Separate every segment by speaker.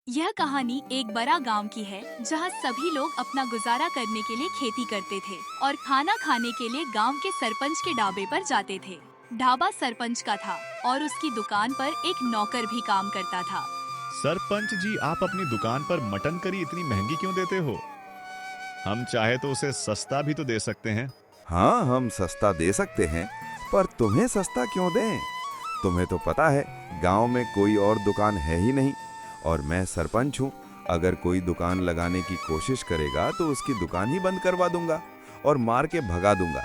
Speaker 1: यह कहानी एक बड़ा गांव की है जहां सभी लोग अपना गुजारा करने के लिए खेती करते थे और खाना खाने के लिए गांव के सरपंच के ढाबे पर जाते थे। ढाबा सरपंच का था और उसकी दुकान पर एक नौकर भी काम करता था।
Speaker 2: सरपंच जी, आप अपनी दुकान पर मटन करी इतनी महंगी क्यों देते हो? हम चाहे तो उसे सस्ता भी तो दे सकते हैं।
Speaker 3: हाँ, हम सस्ता दे सकते हैं, पर तुम्हें सस्ता क्यों दें? तुम्हें तो पता है गांव में कोई और दुकान है ही नहीं और मैं सरपंच हूँ। अगर कोई दुकान लगाने की कोशिश करेगा तो उसकी दुकान ही बंद करवा दूंगा और मार के भगा दूंगा।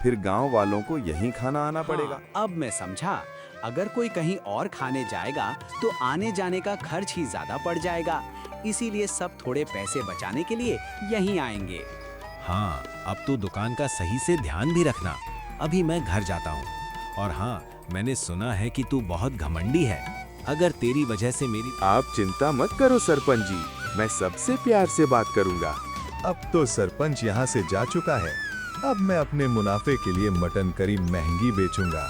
Speaker 3: फिर गांव वालों को यहीं खाना आना पड़ेगा।
Speaker 4: अब मैं समझा। अगर कोई कहीं और खाने जाएगा तो आने जाने का खर्च ही ज्यादा पड़ जाएगा, इसीलिए सब थोड़े पैसे बचाने के लिए यहीं आएंगे।
Speaker 5: हाँ, अब तो दुकान का सही से ध्यान भी रखना। अभी मैं घर जाता हूँ। और हाँ, मैंने सुना है कि तू बहुत घमंडी है। अगर तेरी वजह से मेरी
Speaker 3: आप चिंता मत करो सरपंच जी, मैं सबसे प्यार से बात करूंगा।
Speaker 6: अब तो सरपंच यहाँ से जा चुका है। अब मैं अपने मुनाफे के लिए मटन करी महंगी बेचूंगा।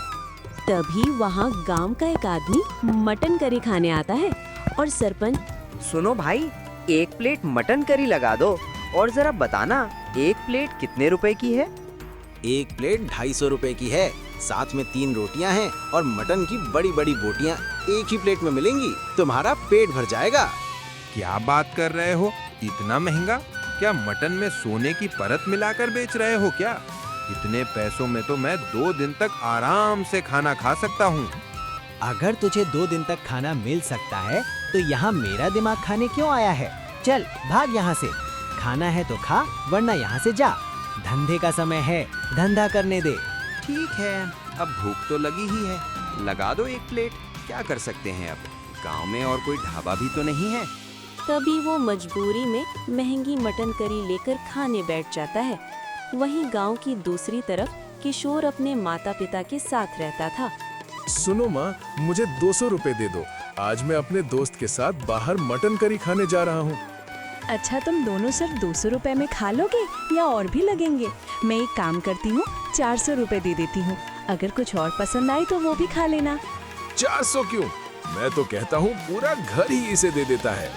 Speaker 7: तभी वहाँ गांव का एक आदमी मटन करी खाने आता है और सरपंच,
Speaker 8: सुनो भाई, एक प्लेट मटन करी लगा दो और जरा बताना एक प्लेट कितने रुपए की है?
Speaker 4: एक प्लेट 250 रुपए की है, साथ में 3 रोटियां हैं और मटन की बड़ी बड़ी बोटियां एक ही प्लेट में मिलेंगी। तुम्हारा पेट भर जाएगा।
Speaker 9: क्या बात कर रहे हो? इतना महंगा? क्या मटन में सोने की परत मिलाकर बेच रहे हो क्या? इतने पैसों में तो मैं 2 दिन तक आराम से खाना खा सकता हूँ।
Speaker 4: अगर तुझे 2 दिन तक खाना मिल सकता है तो यहाँ मेरा दिमाग खाने क्यों आया है? चल भाग यहाँ से। खाना है तो खा, वरना यहाँ से जा। धंधे का समय है, धंधा करने दे।
Speaker 8: ठीक है, अब भूख तो लगी ही है, लगा दो एक प्लेट। क्या कर सकते हैं, अब गांव में और कोई ढाबा भी तो नहीं है।
Speaker 7: तभी वो मजबूरी में महंगी मटन करी लेकर खाने बैठ जाता है। वहीं गांव की दूसरी तरफ किशोर अपने माता पिता के साथ रहता था।
Speaker 6: सुनो माँ, मुझे 200 रुपए दे दो। आज मैं अपने दोस्त के साथ बाहर मटन करी खाने जा रहा हूँ।
Speaker 10: अच्छा, तुम दोनों सिर्फ 200 रुपए में खा लोगे या और भी लगेंगे? मैं एक काम करती हूँ, 400 रुपए दे देती हूँ। अगर कुछ और पसंद आई तो वो भी खा लेना।
Speaker 6: 400 क्यों? मैं तो कहता हूँ पूरा घर ही इसे दे देता है।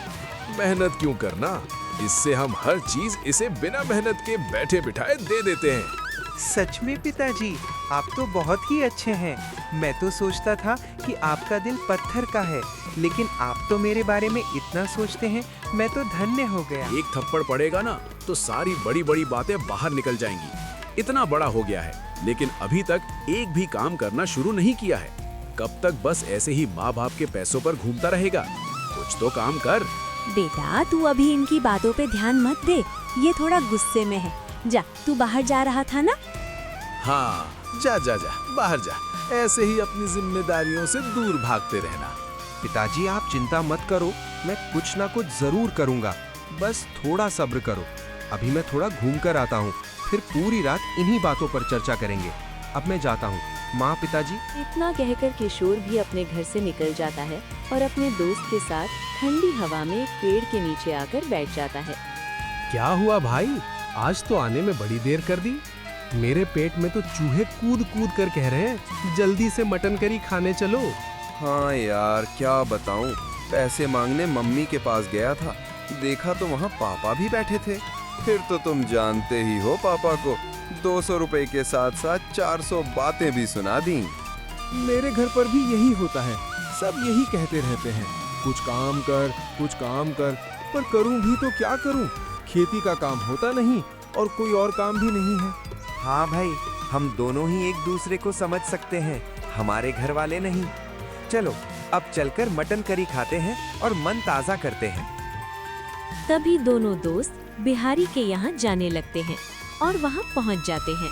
Speaker 6: मेहनत क्यों करना? इससे हम हर चीज इसे बिना मेहनत के बैठे बिठाए दे देते हैं।
Speaker 9: सच में पिताजी, आप तो बहुत ही अच्छे हैं। मैं तो सोचता था कि आपका दिल पत्थर का है, लेकिन आप तो मेरे बारे में इतना सोचते हैं। मैं तो धन्य हो गया।
Speaker 6: एक थप्पड़ पड़ेगा ना तो सारी बड़ी बड़ी बातें बाहर निकल जाएंगी। इतना बड़ा हो गया है, लेकिन अभी तक एक भी काम करना शुरू नहीं किया है। कब तक बस ऐसे ही माँ बाप के पैसों पर घूमता रहेगा? कुछ तो काम कर।
Speaker 7: बेटा, तू अभी इनकी बातों पे ध्यान मत दे, ये थोड़ा गुस्से में है। जा, तू बाहर जा रहा था ना?
Speaker 6: हाँ, जा जा जा, बाहर जा। ऐसे ही अपनी जिम्मेदारियों से दूर भागते रहना।
Speaker 9: पिताजी, आप चिंता मत करो, मैं कुछ ना कुछ जरूर करूँगा। बस थोड़ा सब्र करो। अभी मैं थोड़ा घूम कर आता हूँ, फिर पूरी रात इन्हीं बातों पर चर्चा करेंगे। अब मैं जाता हूँ। माँ, पिताजी।
Speaker 7: इतना कहकर किशोर भी अपने घर से निकल जाता है और अपने दोस्त के साथ ठंडी हवा में एक पेड़ के नीचे आकर बैठ जाता है।
Speaker 11: क्या हुआ भाई, आज तो आने में बड़ी देर कर दी। मेरे पेट में तो चूहे कूद कूद कर कह रहे हैं, जल्दी से मटन करी खाने चलो।
Speaker 3: हाँ यार, क्या बताऊं, पैसे मांगने मम्मी के पास गया था, देखा तो वहाँ पापा भी बैठे थे। फिर तो तुम जानते ही हो पापा को, 200 रुपए के साथ साथ 400 बातें भी सुना दी।
Speaker 11: मेरे घर पर भी यही होता है, सब यही कहते रहते हैं, कुछ काम कर, कुछ काम कर। पर करूं भी तो क्या करूं? खेती का काम होता नहीं और कोई और काम भी नहीं है।
Speaker 8: हाँ भाई, हम दोनों ही एक दूसरे को समझ सकते हैं, हमारे घर वाले नहीं। चलो अब चलकर मटन करी खाते हैं और मन ताज़ा करते हैं।
Speaker 7: तभी दोनों दोस्त बिहारी के यहाँ जाने लगते हैं और वहाँ पहुँच जाते हैं।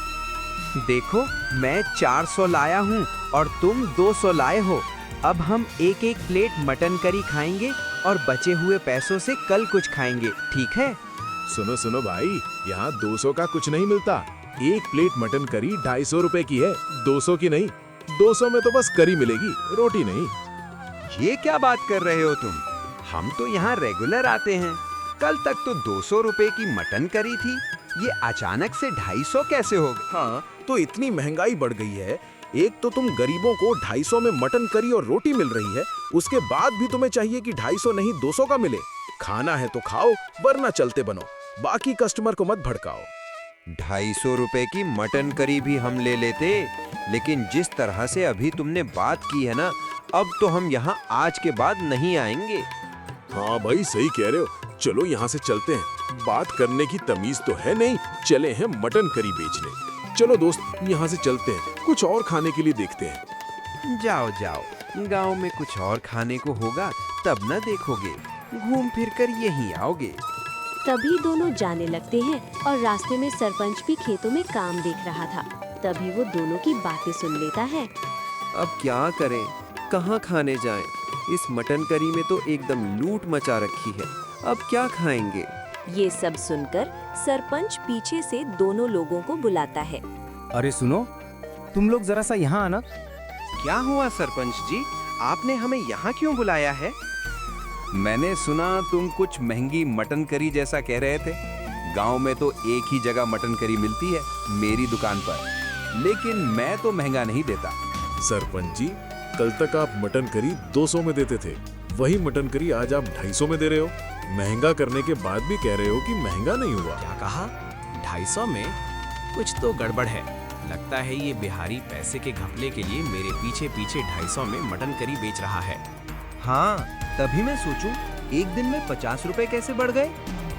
Speaker 8: देखो, मैं 400 लाया हूँ और तुम 200 लाए हो। अब हम एक एक प्लेट मटन करी खाएंगे और बचे हुए पैसों से कल कुछ खाएंगे, ठीक है?
Speaker 6: सुनो सुनो भाई, यहाँ 200 का कुछ नहीं मिलता। एक प्लेट मटन करी 250 रुपए की है, 200 की नहीं। 200 में तो बस करी मिलेगी, रोटी नहीं।
Speaker 8: ये क्या बात कर रहे हो तुम? हम तो यहाँ रेगुलर आते हैं। कल तक तो 200 रुपए की मटन करी थी, ये अचानक से 250 कैसे हो गई?
Speaker 6: हाँ, तो इतनी महंगाई बढ़ गई है एक तो तुम गरीबों को 250 में मटन करी और रोटी मिल रही है, उसके बाद भी तुम्हें चाहिए कि 250 नहीं 200 का मिले। खाना है तो खाओ, वरना चलते बनो, बाकी कस्टमर को मत भड़काओ।
Speaker 8: 250 रुपए की मटन करी भी हम ले लेते, लेकिन जिस तरह से अभी तुमने बात की है ना, अब तो हम यहाँ आज के बाद नहीं आएंगे।
Speaker 6: हाँ भाई सही कह रहे हो, चलो यहाँ से चलते हैं। बात करने की तमीज तो है नहीं, चले हैं मटन करी बेचने। चलो दोस्त, यहाँ से चलते हैं, कुछ और खाने के लिए देखते हैं।
Speaker 8: जाओ जाओ, गांव में कुछ और खाने को होगा तब न देखोगे, घूम फिर कर यहीं आओगे।
Speaker 7: तभी दोनों जाने लगते हैं और रास्ते में सरपंच भी खेतों में काम देख रहा था। तभी वो दोनों की बातें सुन लेता है।
Speaker 8: अब क्या करें, कहाँ खाने जाएं? इस मटन करी में तो एकदम लूट मचा रखी है, अब क्या खाएंगे?
Speaker 7: ये सब सुनकर सरपंच पीछे से दोनों लोगों को बुलाता है।
Speaker 4: अरे सुनो, तुम लोग जरा सा यहाँ आना।
Speaker 8: क्या हुआ सरपंच जी, आपने हमें यहाँ क्यों बुलाया है?
Speaker 3: मैंने सुना तुम कुछ महंगी मटन करी जैसा कह रहे थे। गांव में तो एक ही जगह मटन करी मिलती है, मेरी दुकान पर, लेकिन मैं तो महंगा नहीं देता।
Speaker 6: सरपंच जी, कल तक आप मटन करी 200 में देते थे, वही मटन करी आज आप 250 में दे रहे हो। महंगा करने के बाद भी कह रहे हो कि महंगा नहीं हुआ।
Speaker 5: क्या कहा? 250 में? कुछ तो गड़बड़ है। लगता है ये बिहारी पैसे के घपले के लिए मेरे पीछे पीछे 250 में मटन करी बेच रहा है।
Speaker 8: हाँ, तभी मैं सोचूं, एक दिन में 50 रुपए कैसे बढ़ गए?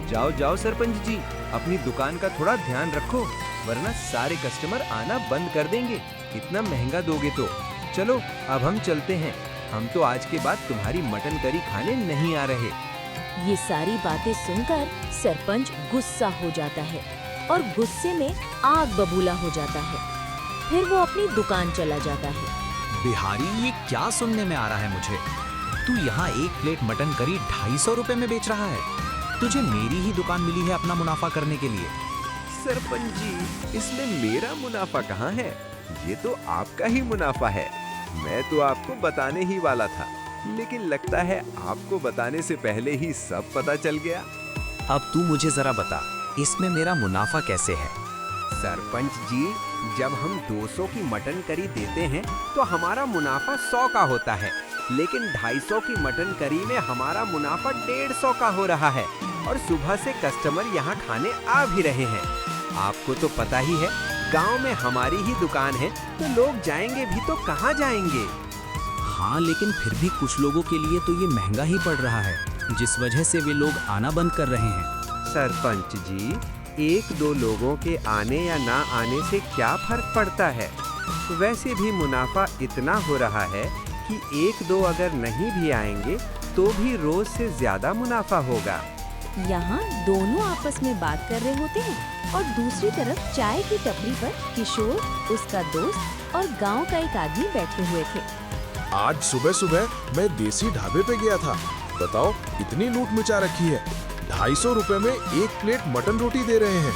Speaker 8: जाओ जाओ सरपंच जी, अपनी दुकान का थोड़ा ध्यान रखो, वरना सारे कस्टमर आना बंद कर देंगे। इतना महंगा दोगे तो। चलो अब हम चलते हैं, हम तो आज के बाद तुम्हारी मटन करी खाने नहीं आ रहे।
Speaker 7: ये सारी बातें सुनकर सरपंच गुस्सा हो जाता है और गुस्से में आग बबूला हो जाता है। फिर वो अपनी दुकान चला जाता है।
Speaker 5: बिहारी, ये क्या सुनने में आ रहा है मुझे? तू यहाँ एक प्लेट मटन करी 250 रुपए में बेच रहा है? तुझे मेरी ही दुकान मिली है अपना मुनाफा करने के लिए।
Speaker 8: सरपंच जी, इसमें मेरा मुनाफा कहाँ है? ये तो आपका ही मुनाफा है। मैं तो आपको बताने ही वाला था, लेकिन लगता है आपको बताने से पहले ही सब पता चल गया।
Speaker 5: अब तू मुझे जरा बता, इसमें मेरा मुनाफा कैसे है?
Speaker 8: सरपंच जी, जब हम 200 की मटन करी देते हैं तो हमारा मुनाफा 100 का होता है, लेकिन 250 की मटन करी में हमारा मुनाफा 150 का हो रहा है और सुबह से कस्टमर यहाँ खाने आ भी रहे हैं। आपको तो पता ही है, गांव में हमारी ही दुकान है, तो लोग जाएंगे भी तो कहाँ जाएंगे?
Speaker 5: हाँ, लेकिन फिर भी कुछ लोगों के लिए तो ये महंगा ही पड़ रहा है, जिस वजह से वे लोग आना बंद कर रहे हैं।
Speaker 8: सरपंच जी, एक दो लोगों के आने या ना आने से क्या फर्क पड़ता है? वैसे भी मुनाफा इतना हो रहा है कि एक दो अगर नहीं भी आएंगे तो भी रोज से ज्यादा मुनाफा होगा।
Speaker 7: यहाँ दोनों आपस में बात कर रहे होते हैं और दूसरी तरफ चाय की टपरी पर किशोर, उसका दोस्त और गांव का एक आदमी बैठे हुए थे।
Speaker 6: आज सुबह सुबह मैं देसी ढाबे पे गया था, बताओ इतनी लूट मचा रखी है। 250 रुपए में एक प्लेट मटन रोटी दे रहे हैं।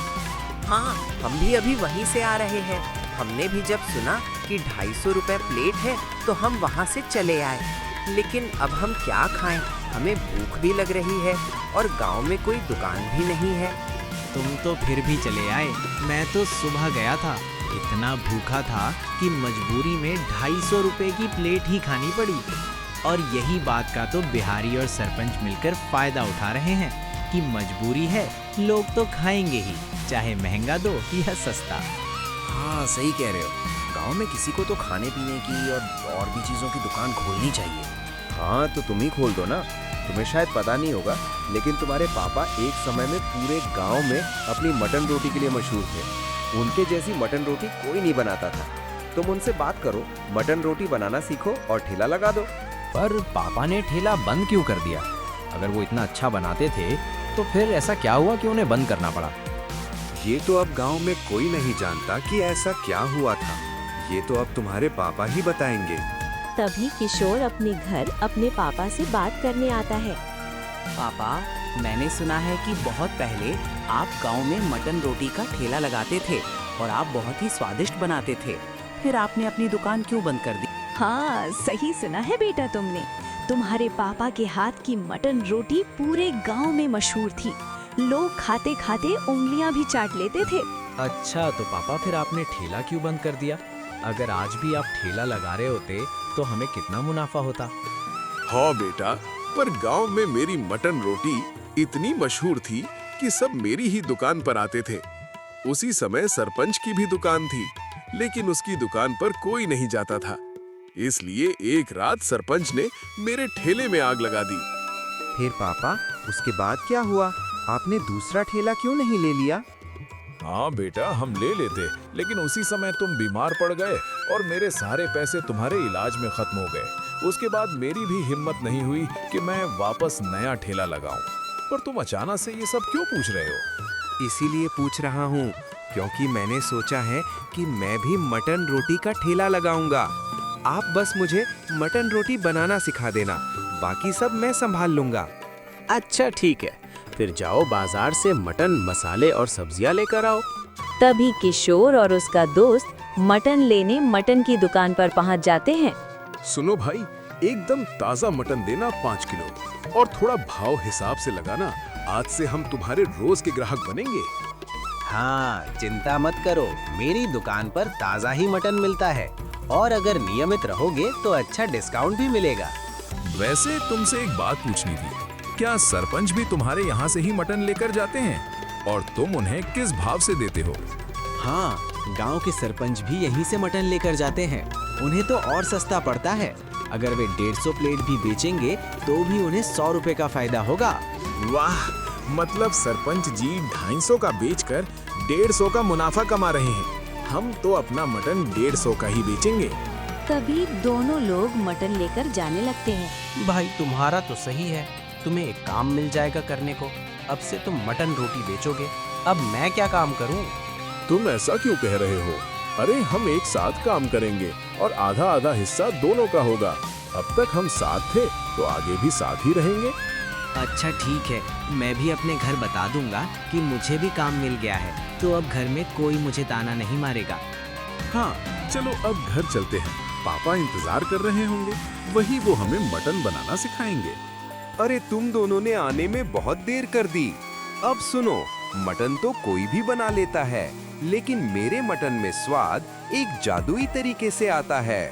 Speaker 12: हाँ, हम भी अभी वहीं से आ रहे हैं। हमने भी जब सुना कि 250 रुपए प्लेट है तो हम वहाँ से चले आए, लेकिन अब हम क्या खाएं? हमें भूख भी लग रही है और गांव में कोई दुकान भी नहीं है।
Speaker 4: तुम तो फिर भी चले आए, मैं तो सुबह गया था, इतना भूखा था कि मजबूरी में 250 रुपए की प्लेट ही खानी पड़ी। और यही बात का तो बिहारी और सरपंच मिलकर फायदा उठा रहे हैं कि मजबूरी है, लोग तो खाएंगे ही, चाहे महंगा दो या सस्ता।
Speaker 12: हाँ, सही कह रहे हो। गांव में किसी को तो खाने पीने की और भी चीजों की दुकान खोलनी चाहिए।
Speaker 11: हाँ, तो तुम ही खोल दो ना। तुम्हें शायद पता नहीं होगा, लेकिन तुम्हारे पापा एक समय में पूरे गांव में अपनी मटन रोटी के लिए मशहूर थे। उनके जैसी मटन रोटी कोई नहीं बनाता था। तुम उनसे बात करो, मटन रोटी बनाना सीखो और ठेला लगा दो।
Speaker 13: पर पापा ने ठेला बंद क्यों कर दिया? अगर वो इतना अच्छा बनाते थे तो फिर ऐसा क्या हुआ कि उन्हें बंद करना पड़ा?
Speaker 3: ये तो अब गांव में कोई नहीं जानता कि ऐसा क्या हुआ था। ये तो अब तुम्हारे पापा ही बताएंगे।
Speaker 7: तभी किशोर अपने घर अपने पापा से बात करने आता है।
Speaker 12: पापा, मैंने सुना है कि बहुत पहले आप गांव में मटन रोटी का ठेला लगाते थे और आप बहुत ही स्वादिष्ट बनाते थे। फिर आपने अपनी दुकान क्यों बंद कर दी?
Speaker 10: हाँ, सही सुना है बेटा तुमने। तुम्हारे पापा के हाथ की मटन रोटी पूरे गांव में मशहूर थी। लोग खाते खाते उंगलियां भी चाट लेते थे।
Speaker 13: अच्छा, तो पापा फिर आपने ठेला क्यों बंद कर दिया? अगर आज भी आप ठेला लगा रहे होते तो हमें कितना मुनाफा होता।
Speaker 6: हाँ बेटा, पर गांव में मेरी मटन रोटी इतनी मशहूर थी कि सब मेरी ही दुकान पर आते थे। उसी समय सरपंच की भी दुकान थी, लेकिन उसकी दुकान पर कोई नहीं जाता था। इसलिए एक रात सरपंच ने मेरे ठेले में आग लगा दी।
Speaker 8: फिर पापा, उसके बाद क्या हुआ? आपने दूसरा ठेला क्यों नहीं ले लिया?
Speaker 14: हाँ बेटा, हम ले लेते, लेकिन उसी समय तुम बीमार पड़ गए और मेरे सारे पैसे तुम्हारे इलाज में खत्म हो गए। उसके बाद मेरी भी हिम्मत नहीं हुई कि मैं वापस नया ठेला लगाऊं। पर तुम अचानक से ये सब क्यों पूछ रहे हो?
Speaker 8: इसीलिए पूछ रहा हूँ क्योंकि मैंने सोचा है कि मैं भी मटन रोटी का ठेला लगाऊंगा। आप बस मुझे मटन रोटी बनाना सिखा देना, बाकी सब मैं संभाल लूंगा।
Speaker 15: अच्छा ठीक है, फिर जाओ बाजार से मटन मसाले और सब्जियां लेकर आओ।
Speaker 7: तभी किशोर और उसका दोस्त मटन लेने मटन की दुकान पर पहुंच जाते हैं।
Speaker 6: सुनो भाई, एकदम ताजा मटन देना 5 किलो और थोड़ा भाव हिसाब से लगाना। आज से हम तुम्हारे रोज के ग्राहक बनेंगे।
Speaker 4: हाँ, चिंता मत करो, मेरी दुकान पर ताज़ा ही मटन मिलता है और अगर नियमित रहोगे तो अच्छा डिस्काउंट भी मिलेगा।
Speaker 14: वैसे तुमसे एक बात पूछनी थी, क्या सरपंच भी तुम्हारे यहाँ से ही मटन लेकर जाते हैं और तुम उन्हें किस भाव से देते हो?
Speaker 4: हाँ, गांव के सरपंच भी यहीं से मटन लेकर जाते हैं। उन्हें तो और सस्ता पड़ता है। अगर वे 150 प्लेट भी बेचेंगे तो भी उन्हें 100 रुपए का फायदा होगा।
Speaker 14: वाह, मतलब सरपंच जी 250 का बेचकर 150 का मुनाफा कमा रहे हैं। हम तो अपना मटन 150 का ही बेचेंगे।
Speaker 7: तभी दोनों लोग मटन लेकर जाने लगते हैं।
Speaker 13: भाई तुम्हारा तो सही है, तुम्हें एक काम मिल जाएगा करने को। अब से तुम मटन रोटी बेचोगे, अब मैं क्या काम करूं?
Speaker 6: तुम ऐसा क्यों कह रहे हो? अरे हम एक साथ काम करेंगे और आधा आधा हिस्सा दोनों का होगा। अब तक हम साथ थे तो आगे भी साथ ही रहेंगे।
Speaker 4: अच्छा ठीक है, मैं भी अपने घर बता दूंगा कि मुझे भी काम मिल गया है, तो अब घर में कोई मुझे ताना नहीं मारेगा।
Speaker 6: हाँ चलो अब घर चलते हैं, पापा इंतजार कर रहे होंगे, वही वो हमें मटन बनाना सिखाएंगे।
Speaker 3: अरे तुम दोनों ने आने में बहुत देर कर दी। अब सुनो, मटन तो कोई भी बना लेता है, लेकिन मेरे मटन में स्वाद एक जादुई तरीके से आता है।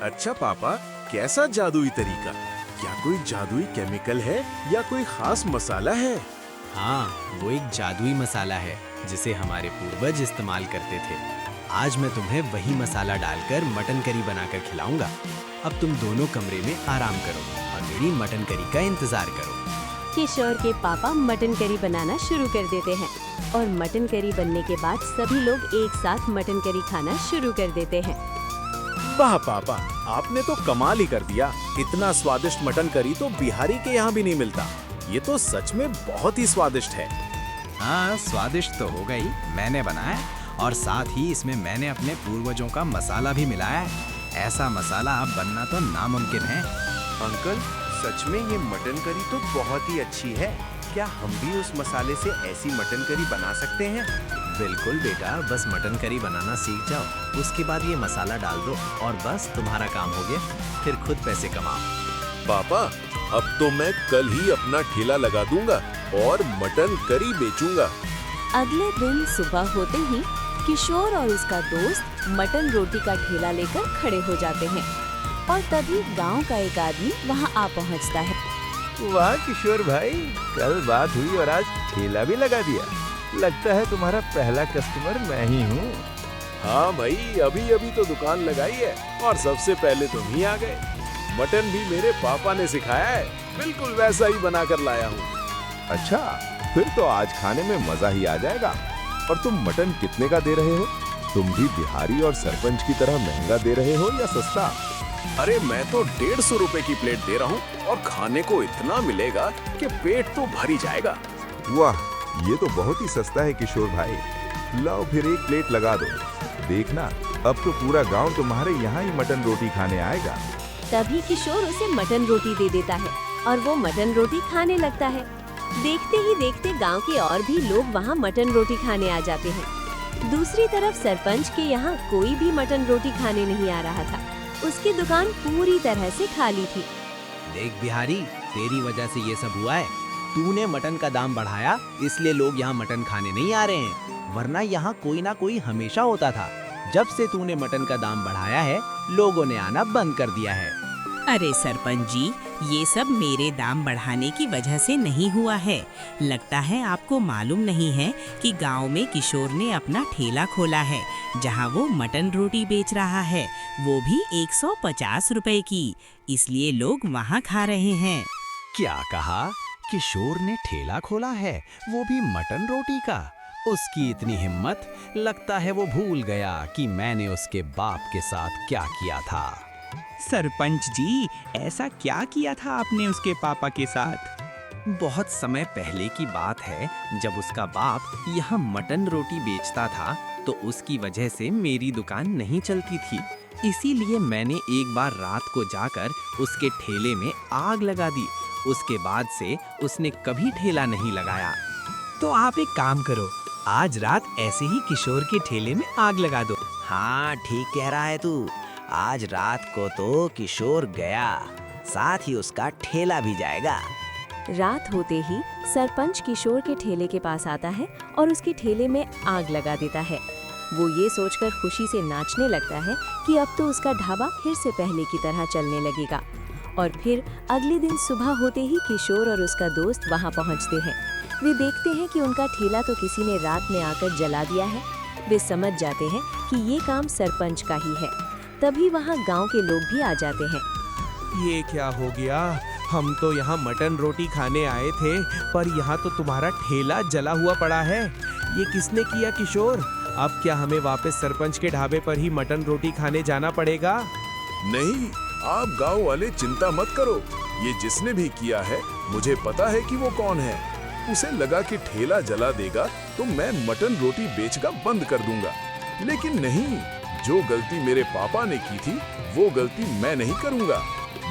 Speaker 6: अच्छा पापा, कैसा जादुई तरीका? क्या कोई जादुई केमिकल है या कोई खास मसाला है?
Speaker 4: हाँ, वो एक जादुई मसाला है जिसे हमारे पूर्वज इस्तेमाल करते थे। आज मैं तुम्हें वही मसाला डालकर मटन करी बनाकर खिलाऊंगा। अब तुम दोनों कमरे में आराम करो और मेरी मटन करी का इंतजार करो।
Speaker 7: किशोर के पापा मटन करी बनाना शुरू कर देते हैं और मटन करी बनने के बाद सभी लोग एक साथ मटन करी खाना शुरू कर देते हैं।
Speaker 15: वाह पापा, आपने तो कमाल ही कर दिया। इतना स्वादिष्ट मटन करी तो बिहारी के यहाँ भी नहीं मिलता। ये तो सच में बहुत ही स्वादिष्ट है।
Speaker 13: हाँ, स्वादिष्ट तो होगा ही, मैंने बनाया और साथ ही इसमें मैंने अपने पूर्वजों का मसाला भी मिलाया है। ऐसा मसाला अब बनना तो नामुमकिन है।
Speaker 8: अंकल, सच में ये मटन करी तो बहुत ही अच्छी है। क्या हम भी उस मसाले से ऐसी मटन करी बना सकते हैं?
Speaker 4: बिल्कुल बेटा, बस मटन करी बनाना सीख जाओ, उसके बाद ये मसाला डाल दो और बस तुम्हारा काम हो गया। फिर खुद पैसे कमाओ।
Speaker 6: पापा, अब तो मैं कल ही अपना ठेला लगा दूंगा और मटन करी बेचूंगा।
Speaker 7: अगले दिन सुबह होते ही किशोर और उसका दोस्त मटन रोटी का ठेला लेकर खड़े हो जाते हैं और तभी गांव का एक आदमी वहां आ पहुंचता है।
Speaker 11: वाह किशोर भाई, कल बात हुई और आज ठेला भी लगा दिया। लगता है तुम्हारा पहला कस्टमर मैं ही हूँ।
Speaker 6: हाँ भाई, अभी अभी तो दुकान लगाई है और सबसे पहले तुम ही आ गए। मटन भी मेरे पापा ने सिखाया है, बिल्कुल वैसा ही बना कर लाया हूँ।
Speaker 11: अच्छा, फिर तो आज खाने में मजा ही आ जाएगा। और तुम मटन कितने का दे रहे हो? तुम भी बिहारी और सरपंच की तरह महंगा दे रहे हो या सस्ता?
Speaker 6: अरे मैं तो 150 रुपए की प्लेट दे रहा हूँ और खाने को इतना मिलेगा कि पेट तो भर ही जाएगा।
Speaker 11: वाह, ये तो बहुत ही सस्ता है किशोर भाई। लाओ फिर एक प्लेट लगा दो। देखना, अब तो पूरा गांव तुम्हारे यहाँ ही मटन रोटी खाने आएगा।
Speaker 7: तभी किशोर उसे मटन रोटी दे देता है और वो मटन रोटी खाने लगता है। देखते ही देखते गांव के और भी लोग वहां मटन रोटी खाने आ जाते हैं। दूसरी तरफ सरपंच के यहाँ कोई भी मटन रोटी खाने नहीं आ रहा था। उसकी दुकान पूरी तरह से खाली थी।
Speaker 4: देख बिहारी, तेरी वजह से ये सब हुआ है। तूने मटन का दाम बढ़ाया, इसलिए लोग यहाँ मटन खाने नहीं आ रहे हैं, वरना यहाँ कोई ना कोई हमेशा होता था। जब से तूने मटन का दाम बढ़ाया है, लोगों ने आना बंद कर दिया है।
Speaker 16: अरे सरपंच जी, ये सब मेरे दाम बढ़ाने की वजह से नहीं हुआ है। लगता है आपको मालूम नहीं है कि गांव में किशोर ने अपना ठेला खोला है, जहां वो मटन रोटी बेच रहा है, वो भी 150 रुपए की। इसलिए लोग वहां खा रहे हैं।
Speaker 13: क्या कहा? किशोर ने ठेला खोला है, वो भी मटन रोटी का? उसकी इतनी हिम्मत! लगता है वो भूल गया कि मैंने उसके बाप के साथ क्या किया था।
Speaker 17: सरपंच जी, ऐसा क्या किया था आपने उसके पापा के साथ?
Speaker 13: बहुत समय पहले की बात है, जब उसका बाप यहाँ मटन रोटी बेचता था तो उसकी वजह से मेरी दुकान नहीं चलती थी। इसीलिए मैंने एक बार रात को जाकर उसके ठेले में आग लगा दी। उसके बाद से उसने कभी ठेला नहीं लगाया।
Speaker 17: तो आप एक काम करो, आज रात ऐसे ही किशोर के ठेले में आग लगा दो।
Speaker 18: हाँ, ठीक कह रहा है तू। आज रात को तो किशोर गया, साथ ही उसका ठेला भी जाएगा।
Speaker 7: रात होते ही सरपंच किशोर के ठेले के पास आता है और उसके ठेले में आग लगा देता है। वो ये सोचकर खुशी से नाचने लगता है कि अब तो उसका ढाबा फिर से पहले की तरह चलने लगेगा। और फिर अगले दिन सुबह होते ही किशोर और उसका दोस्त वहां पहुंचते हैं। वे देखते हैं कि उनका ठेला तो किसी ने रात में आकर जला दिया है। वे समझ जाते हैं कि ये काम सरपंच का ही है। तभी वहाँ गांव के लोग भी आ जाते हैं।
Speaker 11: ये क्या हो गया? हम तो यहाँ मटन रोटी खाने आए थे, पर यहाँ तो तुम्हारा ठेला जला हुआ पड़ा है। ये किसने किया किशोर? अब क्या हमें वापस सरपंच के ढाबे पर ही मटन रोटी खाने जाना पड़ेगा?
Speaker 14: नहीं, आप गांव वाले चिंता मत करो। ये जिसने भी किया है, मुझे पता है कि वो कौन है। उसे लगा कि ठेला जला देगा तो मैं मटन रोटी बेचना बंद कर दूंगा। लेकिन नहीं, जो गलती मेरे पापा ने की थी वो गलती मैं नहीं करूंगा।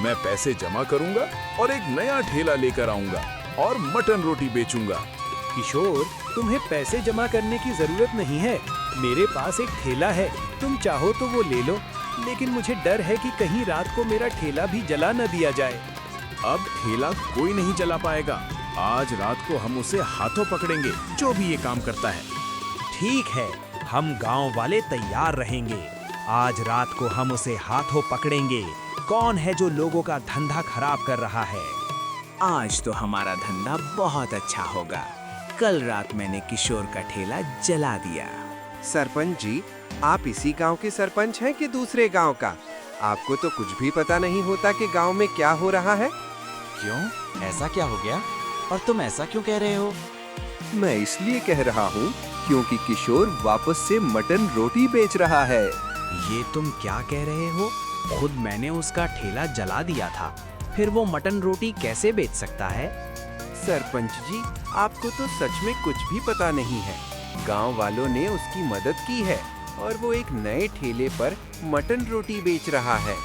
Speaker 14: मैं पैसे जमा करूंगा और एक नया ठेला लेकर आऊंगा और मटन रोटी बेचूंगा।
Speaker 11: किशोर, तुम्हें पैसे जमा करने की जरूरत नहीं है। मेरे पास एक ठेला है, तुम चाहो तो वो ले लो। लेकिन मुझे डर है कि कहीं रात को मेरा ठेला भी जला न दिया जाए।
Speaker 6: अब ठेला कोई नहीं जला पाएगा। आज रात को हम उसे हाथों पकड़ेंगे, जो भी ये काम करता है।
Speaker 15: ठीक है, हम गांव वाले तैयार रहेंगे। आज रात को हम उसे हाथों पकड़ेंगे। कौन है जो लोगों का धंधा खराब कर रहा है?
Speaker 17: आज तो हमारा धंधा बहुत अच्छा होगा। कल रात मैंने किशोर का ठेला जला दिया।
Speaker 8: सरपंच जी, आप इसी गांव के सरपंच हैं कि दूसरे गांव का? आपको तो कुछ भी पता नहीं होता कि गांव में क्या हो रहा है।
Speaker 13: क्यों? ऐसा क्या हो गया? और तुम ऐसा क्यों कह रहे हो?
Speaker 9: मैं इसलिए कह रहा हूँ क्योंकि किशोर वापस से मटन रोटी बेच रहा है।
Speaker 17: ये तुम क्या कह रहे हो? खुद मैंने उसका ठेला जला दिया था, फिर वो मटन रोटी कैसे बेच सकता है?
Speaker 8: सरपंच जी, आपको तो सच में कुछ भी पता नहीं है। गांव वालों ने उसकी मदद की है और वो एक नए ठेले पर मटन रोटी बेच रहा है।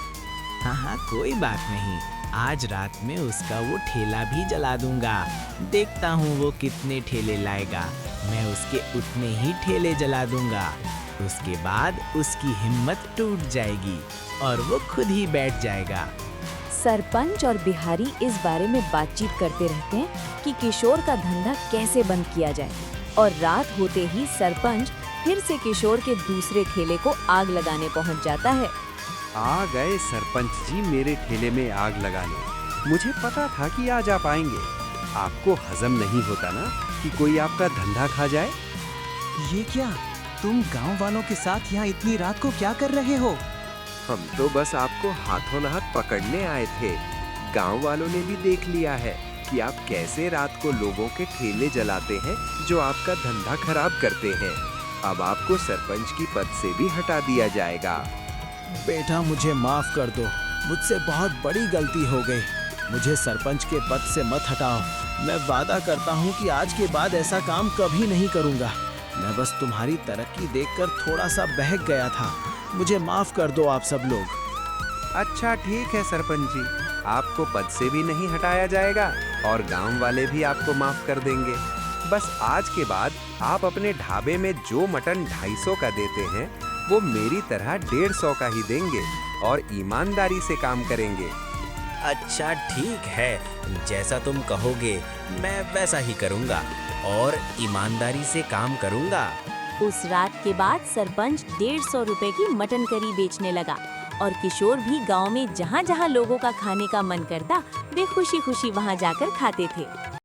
Speaker 16: हाँ, कोई बात नहीं। आज रात में उसका वो ठेला भी जला दूंगा। देखता हूँ वो कितने ठेले लाएगा। मैं उसके उतने ही ठेले जला दूंगा। उसके बाद उसकी हिम्मत टूट जाएगी और वो खुद ही बैठ जाएगा।
Speaker 7: सरपंच और बिहारी इस बारे में बातचीत करते रहते हैं कि किशोर का धंधा कैसे बंद किया जाए। और रात होते ही सरपंच फिर से किशोर के दूसरे ठेले को आग लगाने पहुंच जाता है।
Speaker 8: आ गए सरपंच जी मेरे ठेले में आग लगाने। मुझे पता था कि आज आप आएंगे। आपको हजम नहीं होता ना कि कोई आपका धंधा खा जाए।
Speaker 4: ये क्या? तुम गांव वालों के साथ यहाँ इतनी रात को क्या कर रहे हो?
Speaker 8: हम तो बस आपको हाथों हाथ पकड़ने आए थे। गांव वालों ने भी देख लिया है कि आप कैसे रात को लोगों के ठेले जलाते हैं जो आपका धंधा खराब करते हैं। अब आपको सरपंच की पद से भी हटा दिया जाएगा।
Speaker 15: बेटा, मुझे माफ कर दो। मुझसे बहुत बड़ी गलती हो गई। मुझे सरपंच के पद से मत हटाओ। मैं वादा करता हूँ कि आज के बाद ऐसा काम कभी नहीं करूँगा। मैं बस तुम्हारी तरक्की देखकर थोड़ा सा बहक गया था। मुझे माफ कर दो आप सब लोग।
Speaker 8: अच्छा ठीक है सरपंच जी, आपको पद से भी नहीं हटाया जाएगा और गांव वाले भी आपको माफ कर देंगे। बस आज के बाद आप अपने ढाबे में जो मटन 250 का देते हैं वो मेरी तरह 150 का ही देंगे और ईमानदारी से काम करेंगे।
Speaker 18: अच्छा ठीक है, जैसा तुम कहोगे मैं वैसा ही करूँगा और ईमानदारी से काम करूँगा।
Speaker 7: उस रात के बाद सरपंच 150 रुपए की मटन करी बेचने लगा और किशोर भी गांव में जहां-जहां लोगों का खाने का मन करता वे खुशी-खुशी वहां जाकर खाते थे।